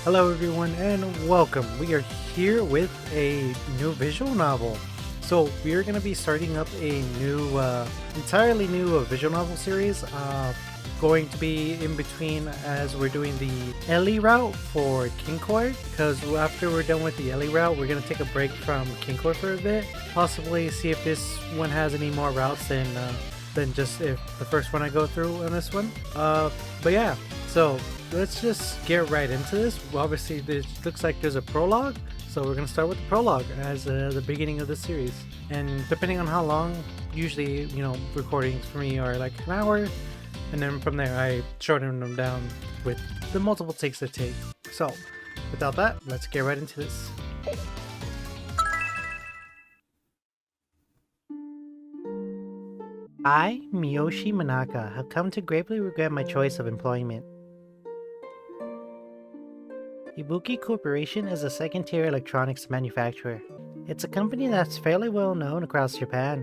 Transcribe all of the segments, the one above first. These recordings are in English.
Hello everyone and welcome. We are here with a new visual novel. So we are going to be starting up a new, entirely new visual novel series. Going to be in between as we're doing the Ellie route for King Court. Because after we're done with the Ellie route, we're going to take a break from King Court for a bit. Possibly see if this one has any more routes than just if the first one I go through on this one. But yeah, so let's just get right into this. Well, obviously, this looks like there's a prologue, so we're gonna start with the prologue as the beginning of the series. And depending on how long, usually recordings for me are like an hour, and then from there I shorten them down with the multiple takes they take. So, without that, let's get right into this. I, Miyoshi Manaka, have come to gravely regret my choice of employment. Ibuki Corporation is a second-tier electronics manufacturer. It's a company that's fairly well known across Japan.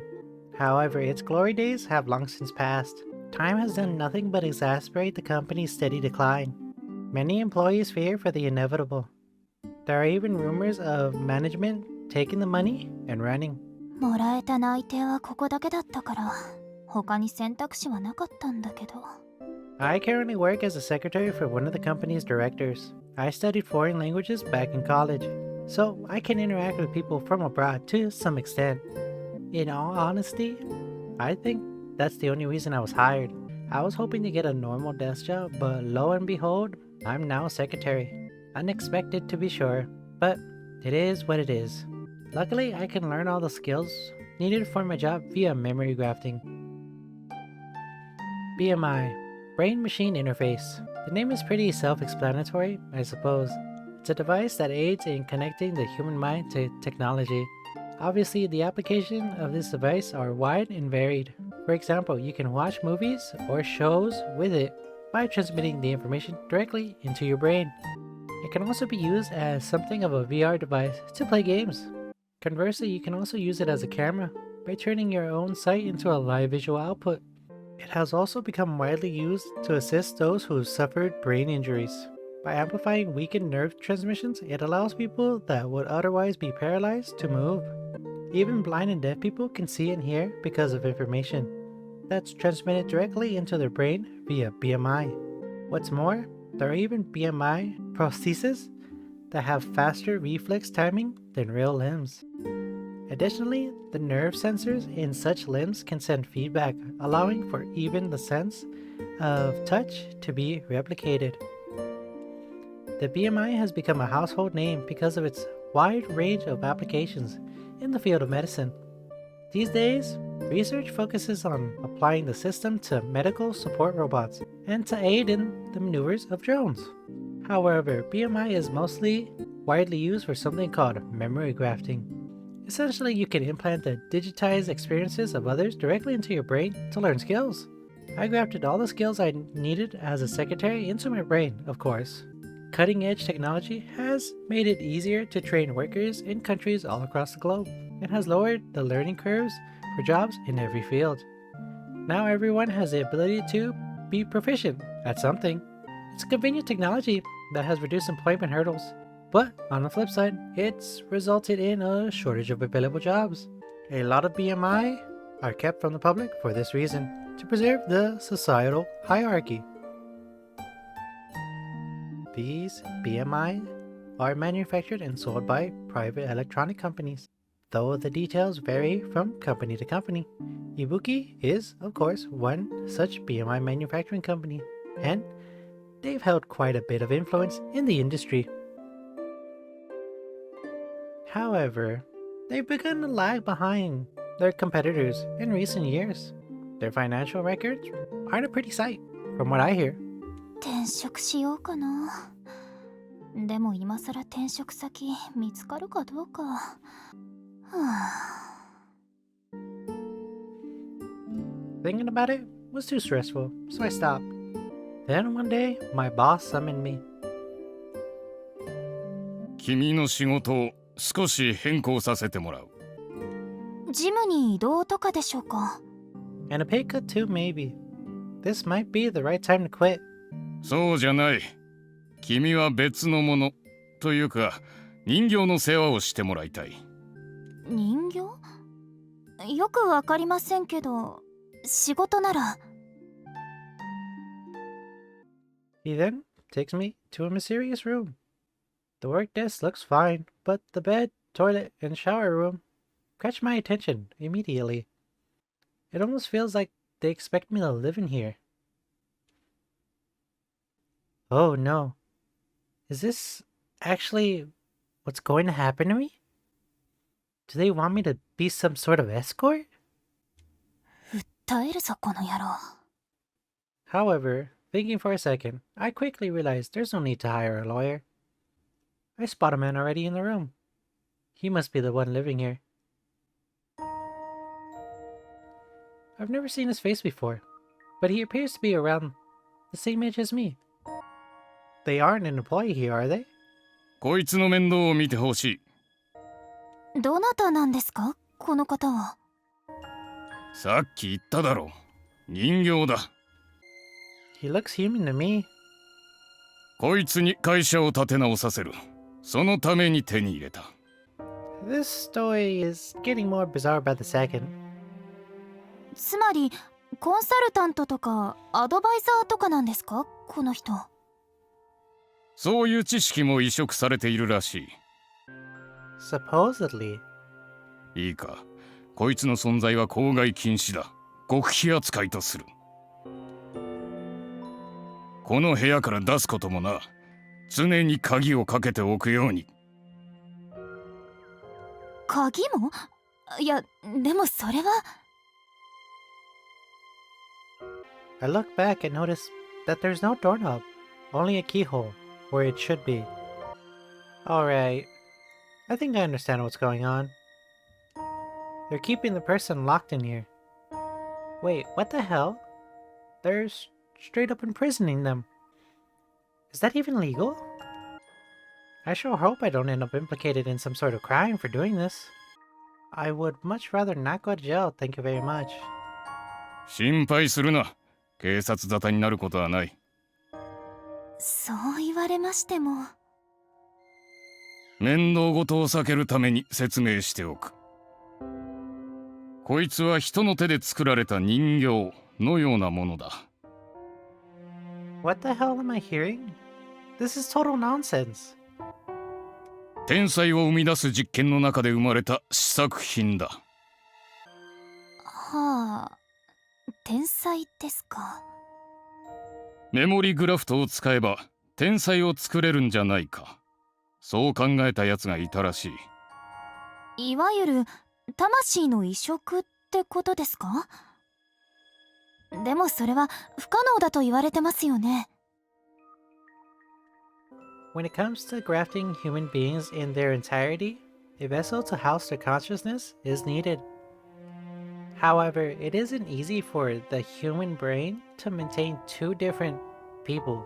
However, its glory days have long since passed. Time has done nothing but exacerbate the company's steady decline. Many employees fear for the inevitable. There are even rumors of management taking the money and running. もらえた内定はここだけだったから、他に選択肢はなかったんだけど。I currently work as a secretary for one of the company's directors. I studied foreign languages back in college, so I can interact with people from abroad to some extent. In all honesty, I think that's the only reason I was hired. I was hoping to get a normal desk job, but lo and behold, I'm now a secretary. Unexpected to be sure, but it is what it is. Luckily, I can learn all the skills needed for my job via memory grafting. BMI, Brain-Machine Interface. The name is pretty self-explanatory, I suppose. It's a device that aids in connecting the human mind to technology. Obviously, the application of this device are wide and varied. For example, you can watch movies or shows with it by transmitting the information directly into your brain. It can also be used as something of a VR device to play games. Conversely, you can also use it as a camera by turning your own sight into a live visual output. It has also become widely used to assist those who have suffered brain injuries. By amplifying weakened nerve transmissions, it allows people that would otherwise be paralyzed to move. Even blind and deaf people can see and hear because of information that's transmitted directly into their brain via BMI. What's more, there are even BMI prostheses that have faster reflex timing than real limbs. Additionally, the nerve sensors in such limbs can send feedback, allowing for even the sense of touch to be replicated. The BMI has become a household name because of its wide range of applications in the field of medicine. These days, research focuses on applying the system to medical support robots and to aid in the maneuvers of drones. However, BMI is mostly widely used for something called memory grafting. Essentially, you can implant the digitized experiences of others directly into your brain to learn skills. I grafted all the skills I needed as a secretary into my brain, of course. Cutting-edge technology has made it easier to train workers in countries all across the globe and has lowered the learning curves for jobs in every field. Now everyone has the ability to be proficient at something. It's a convenient technology that has reduced employment hurdles. But on the flip side, it's resulted in a shortage of available jobs. A lot of BMI are kept from the public for this reason, to preserve the societal hierarchy. These BMI are manufactured and sold by private electronic companies, though the details vary from company to company. Ibuki is, of course, one such BMI manufacturing company, and they've held quite a bit of influence in the industry. However, they've begun to lag behind their competitors in recent years. Their financial records aren't a pretty sight, from what I hear. 転職しようかな。でも今更転職先見つかるかどうか。はあ。Thinking about it was too stressful, so I stopped. Then one day, my boss summoned me. 君の仕事を少し変更させてもらう。ジムに移動とかでしょうか。And a pay cut too, maybe. This might be the right time to quit. そうじゃない。君は別のものというか人形の世話をしてもらいたい。人形？よくわかりませんけど、仕事なら。He then takes me to a mysterious room. The work desk looks fine, but the bed, toilet, and shower room catch my attention immediately. It almost feels like they expect me to live in here. Oh no. Is this actually what's going to happen to me? Do they want me to be some sort of escort? 訴えるぞこの野郎。 However, thinking for a second, I quickly realized there's no need to hire a lawyer. I spot a man already in the room. He must be the one living here. I've never seen his face before, but he appears to be around the same age as me. They aren't an employee here, are they? こいつの面倒を見てほしい。どなたなんですかこの方は。さっき言っただろう。人形だ。He looks human to me. こいつに会社を立て直させる。そのために手に入れた。This story is getting more bizarre by the second. つまりコンサルタントとかアドバイザーとかなんですかこの人。そういう知識も移植されているらしい。Supposedly. いいか、こいつの存在は口外禁止だ。極秘扱いとする。この部屋から出すこともな。常に鍵をかけておくように。鍵も？いや、でもそれは。I look back and notice that there's no doorknob, only a keyhole, where it should be. Alright, I think I understand what's going on. They're keeping the person locked in here. Wait, what the hell? They're straight up imprisoning them. Is that even legal? I sure hope I don't end up implicated in some sort of crime for doing this. I would much rather not go to jail, thank you very much. 心配するな。警察沙汰になることはない。そう言われましても。面倒ごとを避けるために説明しておく。こいつは人の手で作られた人形のようなものだ。What the hell am I hearing? This is total nonsense. 天才を生み出す実験の中で生まれた試作品だ。はあ、天才ですか。メモリグラフトを使えば天才を作れるんじゃないか。そう考えたやつがいたらしい。いわゆる魂の移植ってことですか？でもそれは不可能だと言われてますよね。When it comes to grafting human beings in their entirety, a vessel to house their consciousness is needed. However, it isn't easy for the human brain to maintain two different people.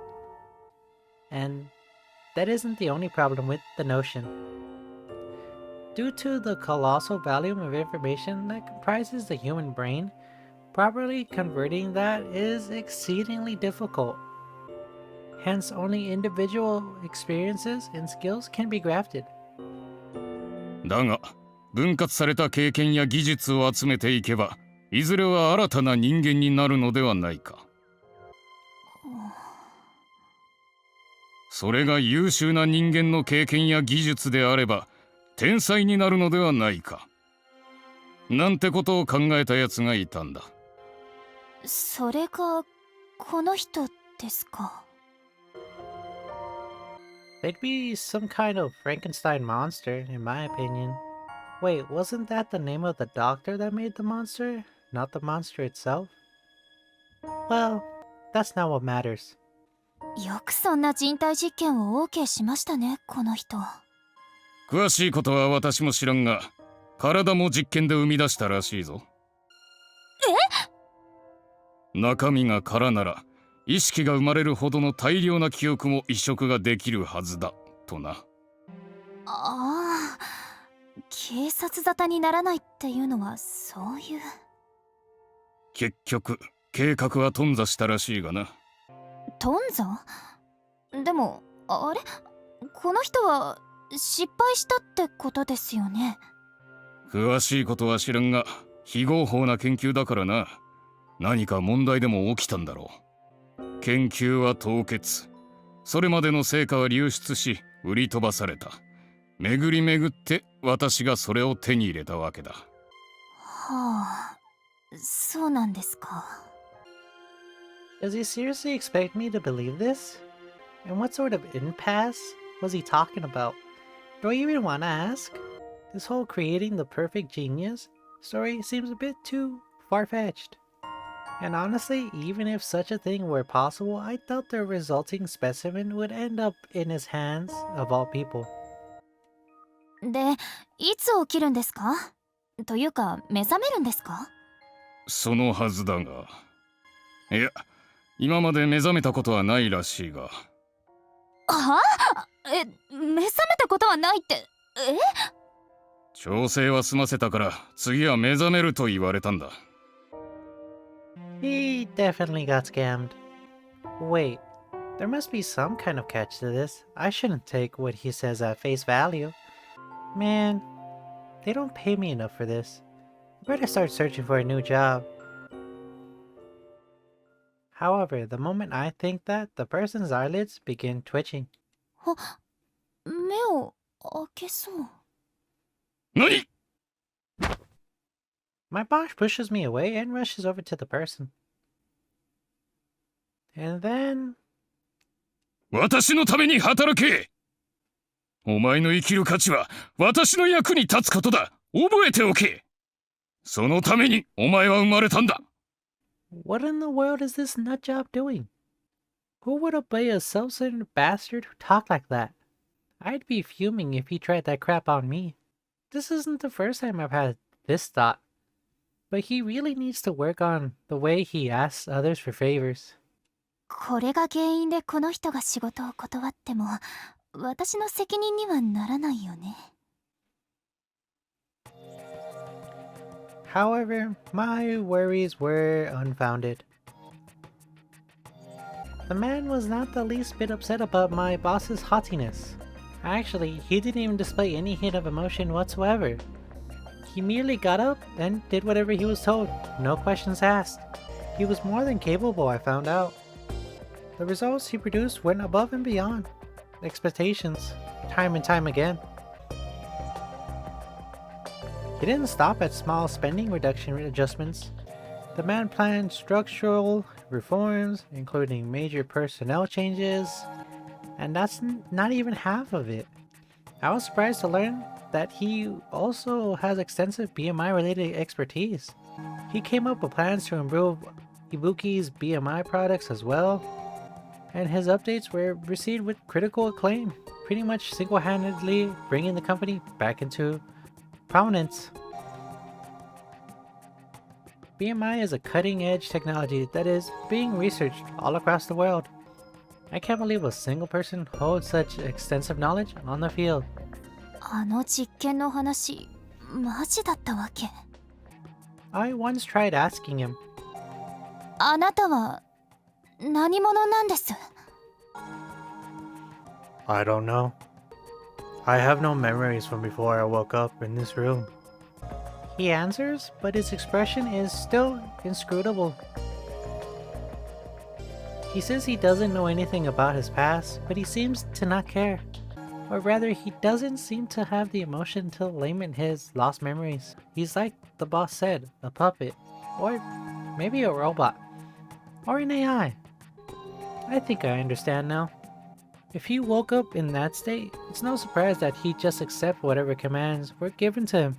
And that isn't the only problem with the notion. Due to the colossal volume of information that comprises the human brain, properly converting that is exceedingly difficult. Hence, only individual experiences and skills can be grafted. だが、分割された経験や技術を集めていけば、いずれは新たな人間になるのではないか。それが優秀な人間の経験や技術であれば、天才になるのではないか。なんてことを考えたやつがいたんだ。それがこの人ですか。They'd be some kind of Frankenstein monster, in my opinion. Wait, wasn't that the name of the doctor that made the monster? Not the monster itself? Well, that's not what matters. よくそんな人体実験を OK しましたね、この人。詳しいことは私も知らんが、体も実験で生み出したらしいぞ。中身が空なら、意識が生まれるほどの大量な記憶も移植ができるはずだ、とな。ああ、警察沙汰にならないっていうのはそういう。結局、計画は頓挫したらしいがな。頓挫？でもあれ、この人は失敗したってことですよね。詳しいことは知らんが、非合法な研究だからな。何か問題でも起きたんだろう。研究は凍結。それまでの成果は流出し、売り飛ばされた。巡り巡って私がそれを手に入れたわけだ。はあ、そうなんですか。Does he seriously expect me to believe this? And what sort of impasse was he talking about? Do I even want to ask? This whole creating the perfect genius story seems a bit too far-fetched. And honestly, even if such a thing were possible, I doubt the resulting specimen would end up in his hands, of all people. で、いつ起きるんですか？というか、目覚めるんですか？そのはずだが。いや、今まで目覚めたことはないらしいが。はあ？目覚めたことはないって、調整は済ませたから、次は目覚めると言われたんだ。He definitely got scammed. Wait, there must be some kind of catch to this. I shouldn't take what he says at face value. Man, they don't pay me enough for this. I better start searching for a new job. However, the moment I think that, the person's eyelids begin twitching. 目を開けそう。何？ My boss pushes me away and rushes over to the person. And then... 私のために働け！お前の生きる価値は私の役に立つことだ。覚えておけ。そのためにお前は生まれたんだ。What in the world is this nutjob doing? Who would obey a self-centered bastard who talked like that? I'd be fuming if he tried that crap on me. This isn't the first time I've had this thought. But he really needs to work on the way he asks others for favors. これが原因でこの人が仕事を断っても、私の責任にはならないよね。However, my worries were unfounded. The man was not the least bit upset about my boss's haughtiness. Actually, he didn't even display any hint of emotion whatsoever. He merely got up and did whatever he was told, no questions asked. He was more than capable, I found out. The results he produced went above and beyond expectations, time and time again. He didn't stop at small spending reduction adjustments. The man planned structural reforms, including major personnel changes, and that's not even half of it. I was surprised to learn that he also has extensive BMI-related expertise. He came up with plans to improve Ibuki's BMI products as well, and his updates were received with critical acclaim, pretty much single-handedly bringing the company back into prominence. BMI is a cutting-edge technology that is being researched all across the world. I can't believe a single person holds such extensive knowledge on the field. あの実験の話、マジだったわけ。I once tried asking him, あなたは何者なんです？ I don't know. I have no memories from before I woke up in this room. He answers, but his expression is still inscrutable. He says he doesn't know anything about his past, but he seems to not care. Or rather, he doesn't seem to have the emotion to lament his lost memories. He's like the boss said, a puppet. Or maybe a robot. Or an AI. I think I understand now. If he woke up in that state, it's no surprise that he'd just accept whatever commands were given to him.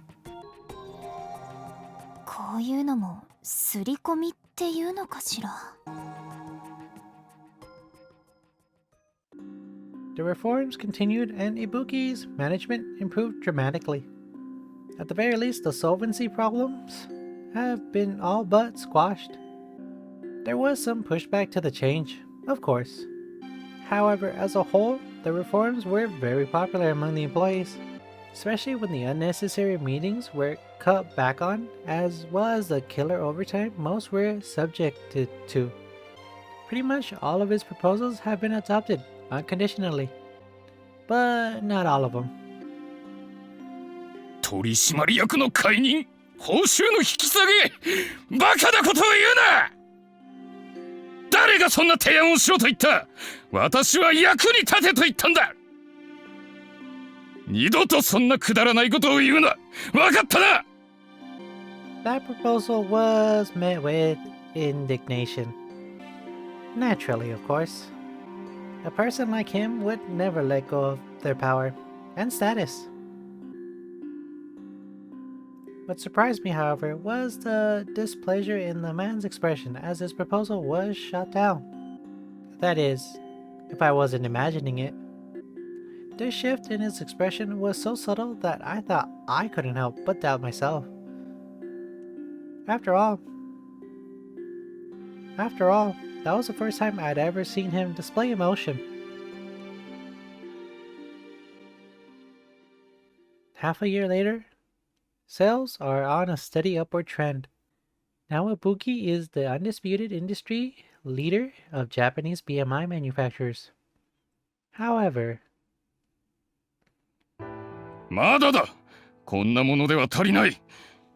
こういうのも刷り込みっていうのかしら。The reforms continued and Ibuki's management improved dramatically. At the very least, the solvency problems have been all but squashed. There was some pushback to the change, of course. However, as a whole, the reforms were very popular among the employees, especially when the unnecessary meetings were cut back on, as well as the killer overtime most were subjected to. Pretty much all of his proposals have been adopted unconditionally. but not all of them. 取締役の解任、報酬の引き下げ、バカなことを言うな。誰がそんな提案をしろと言った。私は役に立てと言ったんだ。二度とそんなくだらないことを言うな。分かったな。 That proposal was met with indignation. Naturally, of course. A person like him would never let go of their power and status. What surprised me, however, was the displeasure in the man's expression as his proposal was shot down. That is, if I wasn't imagining it. This shift in his expression was so subtle that I thought I couldn't help but doubt myself. After all, that was the first time I'd ever seen him display emotion. Half a year later, sales are on a steady upward trend. Now Ibuki is the undisputed industry leader of Japanese BMI manufacturers. However, まだだ。こんなものでは足りない。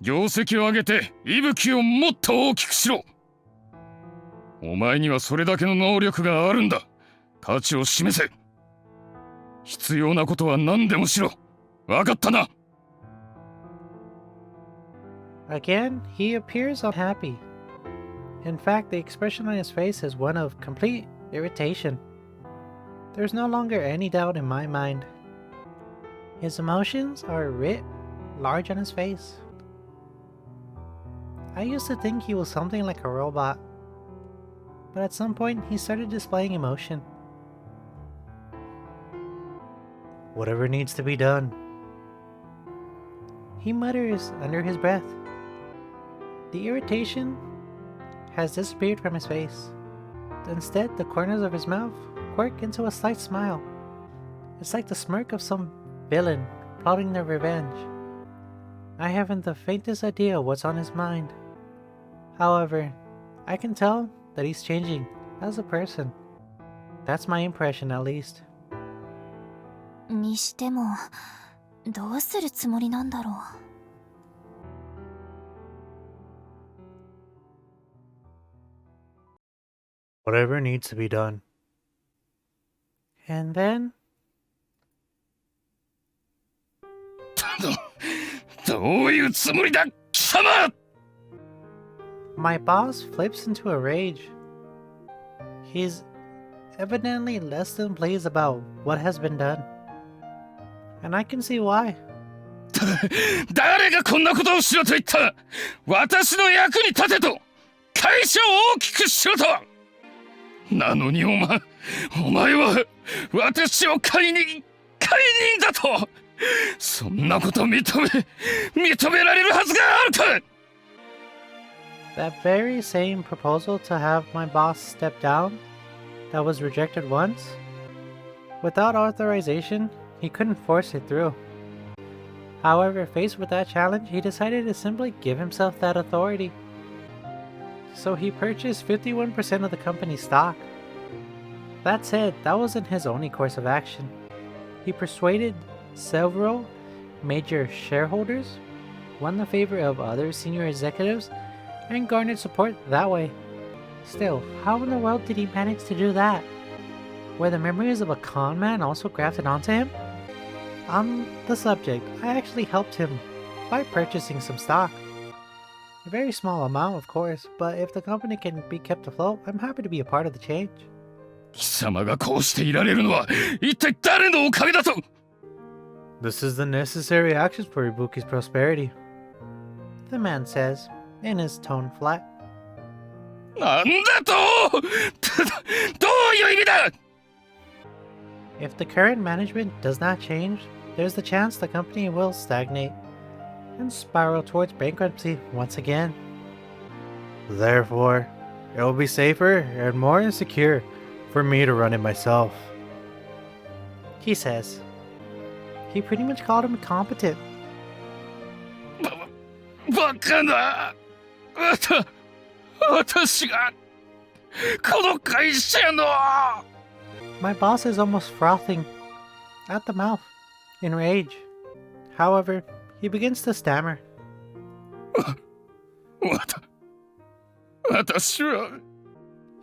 業績を上げて息吹をもっと大きくしろ。お前にはそれだけの能力があるんだ。価値を示せ。必要なことは何でもしろ。わかったな。 again, he appears unhappy. In fact, the expression on his face is one of complete irritation. There's no longer any doubt in my mind. His emotions are writ large on his face. I used to think he was something like a robot, but at some point he started displaying emotion. Whatever needs to be done, he mutters under his breath. The irritation has disappeared from his face. Instead, the corners of his mouth quirk into a slight smile. It's like the smirk of some villain plotting their revenge. I haven't the faintest idea what's on his mind. However, I can tell that he's changing as a person. That's my impression, at least. にしても、どうするつもりなんだろう。Whatever needs to be done. And then, どういうつもりだ、貴様。 my boss flips into a rage. He's evidently less than pleased about what has been done. And I can see why. 誰がこんなことをしろと言った。私の役に立てと。会社を大きくしろと。なのにお前は私を解任だと。そんなこと認められるはずがあるか。 That very same proposal to have my boss step down that was rejected once, without authorization, he couldn't force it through. However, faced with that challenge, he decided to simply give himself that authority. So he purchased 51% of the company's stock. That said, that wasn't his only course of action. He persuaded several major shareholders, won the favor of other senior executives, and garnered support that way. Still, how in the world did he manage to do that? Were the memories of a con man also grafted onto him? On the subject, I actually helped him by purchasing some stock. A very small amount, of course, but if the company can be kept afloat, I'm happy to be a part of the change. 貴様がこうしていられるのは一体誰のおかげだと。 This is the necessary actions for Ibuki's prosperity, the man says, in his tone flat. なんだと。どういう意味だ。 If the current management does not change, there's the chance the company will stagnate and spiral towards bankruptcy once again. Therefore, it will be safer and more secure for me to run it myself, he says. He pretty much called him incompetent. バカな。私がこの会社の。 My boss is almost frothing. at the mouth, in rage. However, he begins to stammer. 私は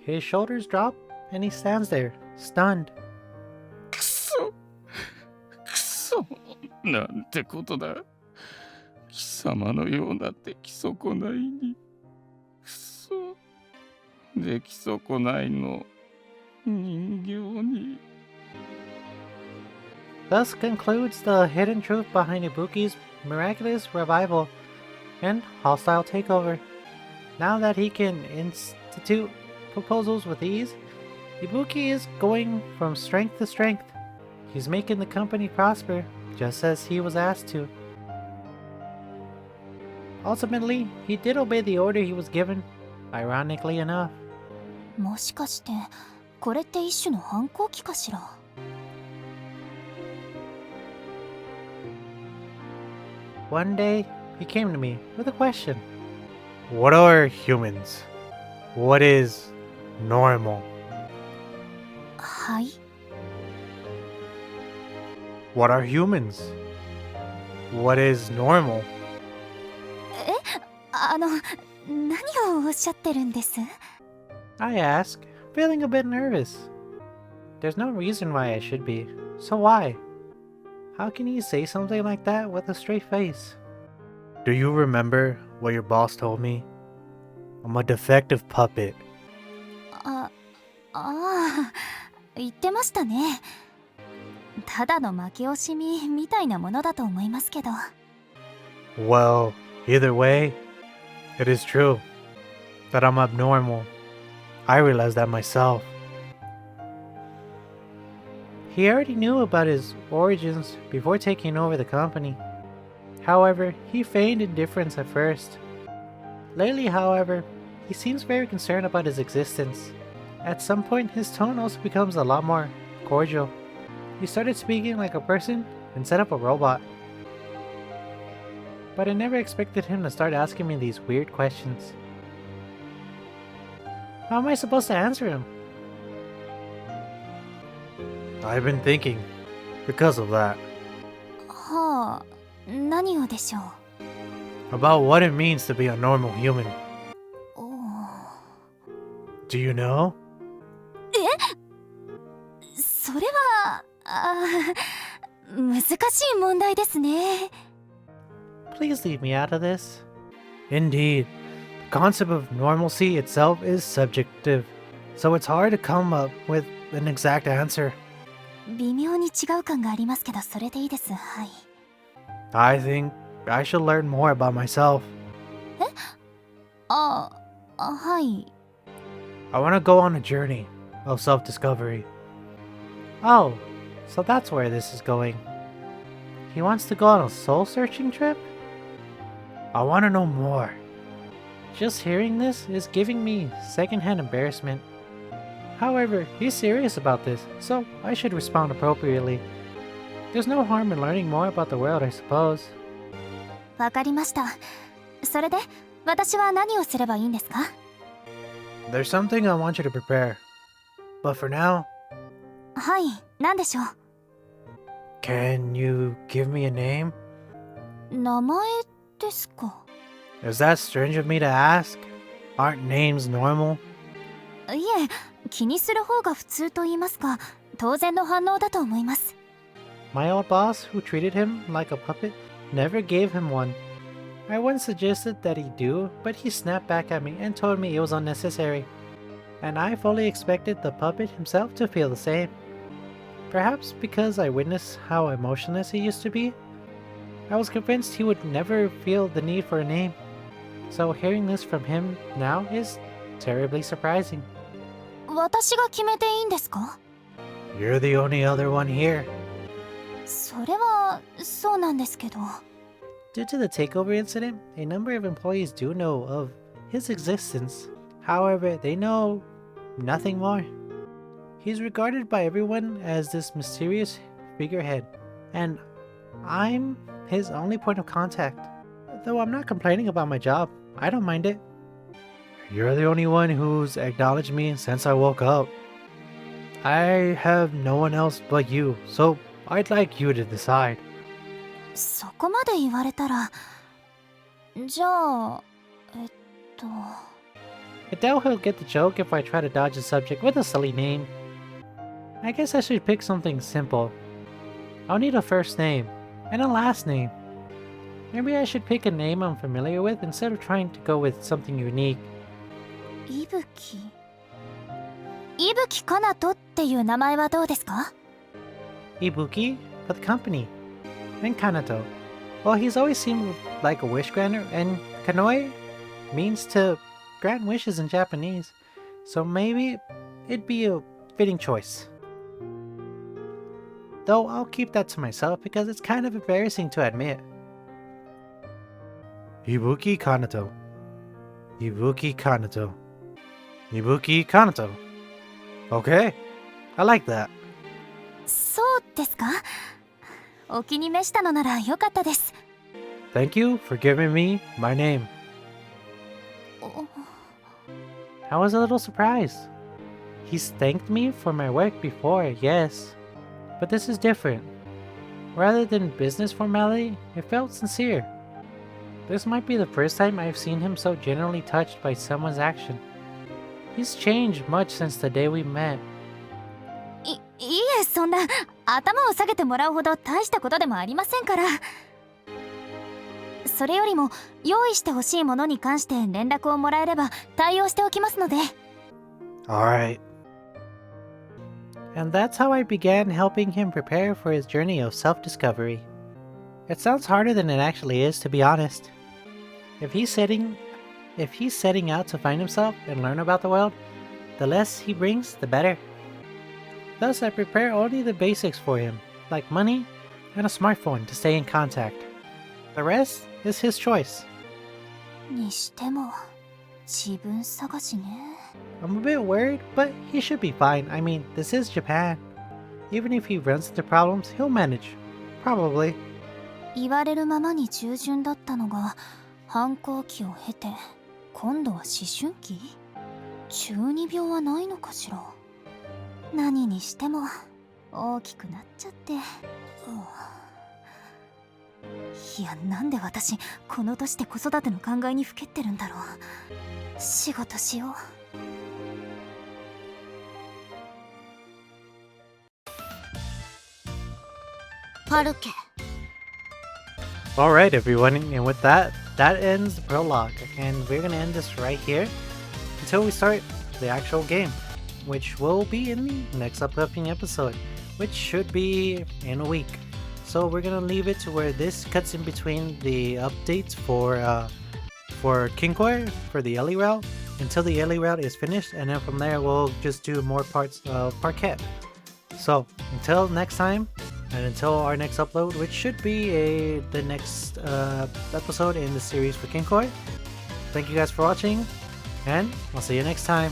His shoulders drop, and he stands there, stunned. くそなんてことだ。貴様のような出来損ないにくそ出来損ないの人形に Thus concludes the hidden truth behind Ibuki's miraculous revival and hostile takeover. Now that he can institute proposals with ease, Ibuki is going from strength to strength. He's making the company prosper, just as he was asked to. Ultimately, he did obey the order he was given, ironically enough. もしかしてこれって一種の反抗期かしら。One day, he came to me with a question. What are humans? What is normal? はい。 What are humans? What is normal? 何をおっしゃってるんです？ I ask, feeling a bit nervous. There's no reason why I should be, so why? How can you say something like that with a straight face? Do you remember what your boss told me? I'm a defective puppet. 言ってましたね。ただの負け惜しみみたいなものだと思いますけど。 Well, either way, it is true that I'm abnormal. I realized that myself. He already knew about his origins before taking over the company. However, he feigned indifference at first. Lately, however, he seems very concerned about his existence. At some point, his tone also becomes a lot more cordial. He started speaking like a person instead of a robot. But I never expected him to start asking me these weird questions. How am I supposed to answer him? I've been thinking, because of that, はあ、何をでしょう。 about what it means to be a normal human. おー Do you know? それは、難しい問題ですね。 Please leave me out of this. Indeed, the concept of normalcy itself is subjective, so it's hard to come up with an exact answer. 微妙に違う感がありますけど、それでいいです。はい。 I think I should learn more about myself. はい。 I want to go on a journey of self-discovery. Oh, so that's where this is going. He wants to go on a soul-searching trip? I want to know more. Just hearing this is giving me secondhand embarrassment. However, he's serious about this, so I should respond appropriately. There's no harm in learning more about the world, I suppose. わかりました。それで、私は何をすればいいんですか？ There's something I want you to prepare. But for now, はい、何でしょう。 can you give me a name? 名前ですか？ Is that strange of me to ask? Aren't names normal? いえ、気にする方が普通と言いますか、当然の反応だと思います。 My old boss, who treated him like a puppet, never gave him one. I once suggested that he do, but he snapped back at me and told me it was unnecessary. And I fully expected the puppet himself to feel the same. Perhaps because I witnessed how emotionless he used to be, I was convinced he would never feel the need for a name. So hearing this from him now is terribly surprising. 私が決めていいんですか？ You're the only other one here. それはそうなんですけど。 Due to the takeover incident, a number of employees do know of his existence. However, they know nothing more. He's regarded by everyone as this mysterious figurehead, and I'm his only point of contact. Though I'm not complaining about my job, I don't mind it. You're the only one who's acknowledged me since I woke up. I have no one else but you, so I'd like you to decide. そこまで言われたら、じゃあ、I doubt he'll get the joke if I try to dodge the subject with a silly name. I guess I should pick something simple. I'll need a first name, and a last name. Maybe I should pick a name I'm familiar with instead of trying to go with something unique. いぶき。いぶきかなとっていう名前はどうですか？ Ibuki for the company. And Kanato. Well, he's always seemed like a wish granter, and Kanoi means to grant wishes in Japanese. So maybe it'd be a fitting choice. Though I'll keep that to myself because it's kind of embarrassing to admit. Ibuki Kanato. Ibuki Kanato. Ibuki Kanato. Okay, I like that. そうですか？お気に召したのならよかったです。Thank you for giving me my name. I was a little surprised. He's thanked me for my work before, yes. But this is different. Rather than business formality, it felt sincere. This might be the first time I've seen him so genuinely touched by someone's action. He's changed much since the day we met. いえ、そんな頭を下げてもらうほど大したことでもありませんから。それよりも用意してほしいものに関して連絡をもらえれば対応しておきますので。Alright. And that's how I began helping him prepare for his journey of self-discovery. It sounds harder than it actually is, to be honest. If he's setting out to find himself and learn about the world, the less he brings, the better. Thus, I prepare only the basics for him, like money and a smartphone to stay in contact. The rest is his choice. にしても自分探しね。I'm a bit worried, but he should be fine. I mean, this is Japan. Even if he runs into problems, he'll manage. Probably. 言われるままに従順だったのが反抗期を経て今度は思春期？中二病はないのかしら。何にしても大きくなっちゃって、いや、なんで私この年で子育ての考えにふけってるんだろう。仕事しよう。パルケ。Alright, everyone, and with that ends the prologue. And we're gonna end this right here until we start the actual game, which will be in the next upcoming episode, which should be in a week. So we're gonna leave it to where this cuts in between the updates for Kinkor, for the Ellie route, until the Ellie route is finished, and then from there we'll just do more parts of Parquet. So until next time, and until our next upload, which should be the next episode in the series for Kinkor, thank you guys for watching, and I'll see you next time.